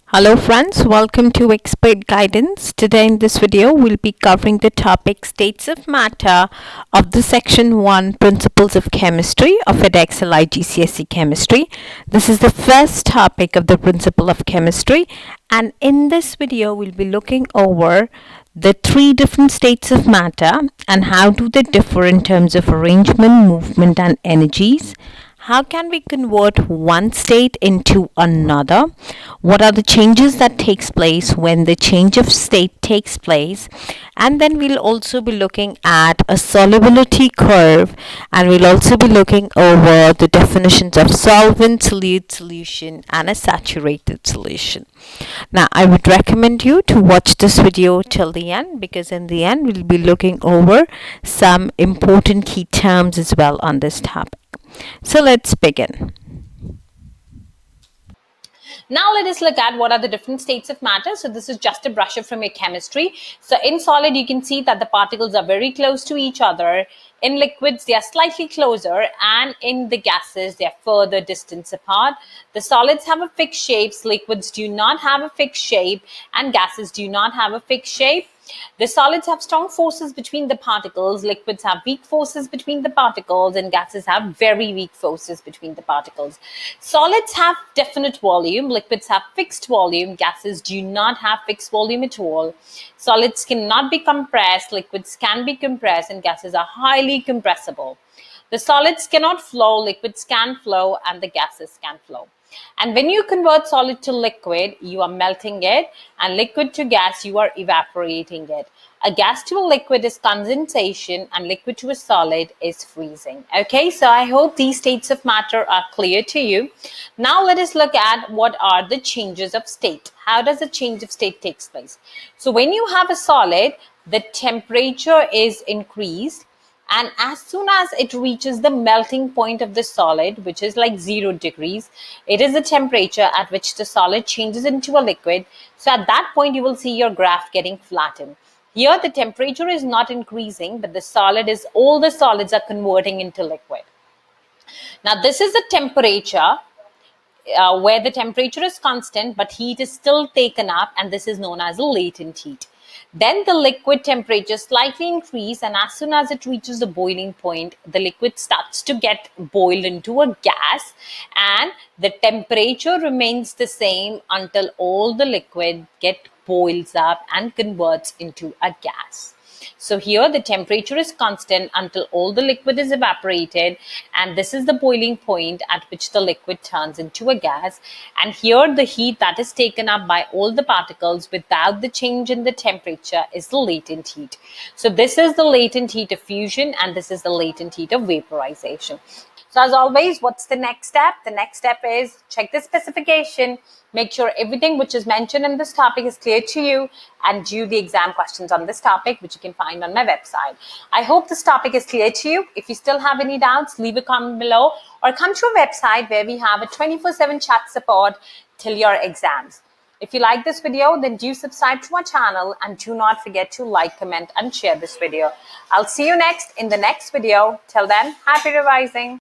Hello friends, welcome to Expert Guidance. Today in this video, we'll be covering the topic States of Matter of the Section 1 Principles of Chemistry of Edexcel IGCSE Chemistry. This is the first topic of the Principle of Chemistry, and in this video, we'll be looking over the three different states of matter and how do they differ in terms of arrangement, movement and energies. How can we convert one state into another? What are the changes that takes place when the change of state takes place? And then we'll also be looking at a solubility curve, and we'll also be looking over the definitions of solvent, solute solution and a saturated solution. Now I would recommend you to watch this video till the end, because in the end we'll be looking over some important key terms as well on this topic. So let's begin. Now let us look at what are the different states of matter. So this is just a brush up from your chemistry. So in solid, you can see that the particles are very close to each other. In liquids, they are slightly closer, and in the gases, they are further distance apart. The solids have a fixed shape, liquids do not have a fixed shape, and gases do not have a fixed shape. The solids have strong forces between the particles, liquids have weak forces between the particles, and gases have very weak forces between the particles. Solids have definite volume, liquids have fixed volume, gases do not have fixed volume at all. Solids cannot be compressed, liquids can be compressed, and gases are highly compressible. The solids cannot flow, liquids can flow, and the gases can flow. And when you convert solid to liquid, you are melting it, and liquid to gas, you are evaporating it. A gas to a liquid is condensation, and liquid to a solid is freezing. Okay, so I hope these states of matter are clear to you. Now let us look at what are the changes of state. How does a change of state take place? So when you have a solid, the temperature is increased, and as soon as it reaches the melting point of the solid, which is like 0 degrees, it is the temperature at which the solid changes into a liquid. So at that point, you will see your graph getting flattened. Here, the temperature is not increasing, but all the solids are converting into liquid. Now, this is the temperature where the temperature is constant, but heat is still taken up, and this is known as latent heat. Then the liquid temperature slightly increases, and as soon as it reaches the boiling point, the liquid starts to get boiled into a gas, and the temperature remains the same until all the liquid boils up and converts into a gas. So here the temperature is constant until all the liquid is evaporated, and this is the boiling point at which the liquid turns into a gas. And here the heat that is taken up by all the particles without the change in the temperature is the latent heat. So this is the latent heat of fusion, and this is the latent heat of vaporization. So as always, what's the next step? The next step is check the specification, make sure everything which is mentioned in this topic is clear to you, and do the exam questions on this topic, which you can find on my website. I hope this topic is clear to you. If you still have any doubts, leave a comment below, or come to our website where we have a 24/7 chat support till your exams. If you like this video, then do subscribe to our channel, and do not forget to like, comment and share this video. I'll see you next in the next video. Till then, happy revising.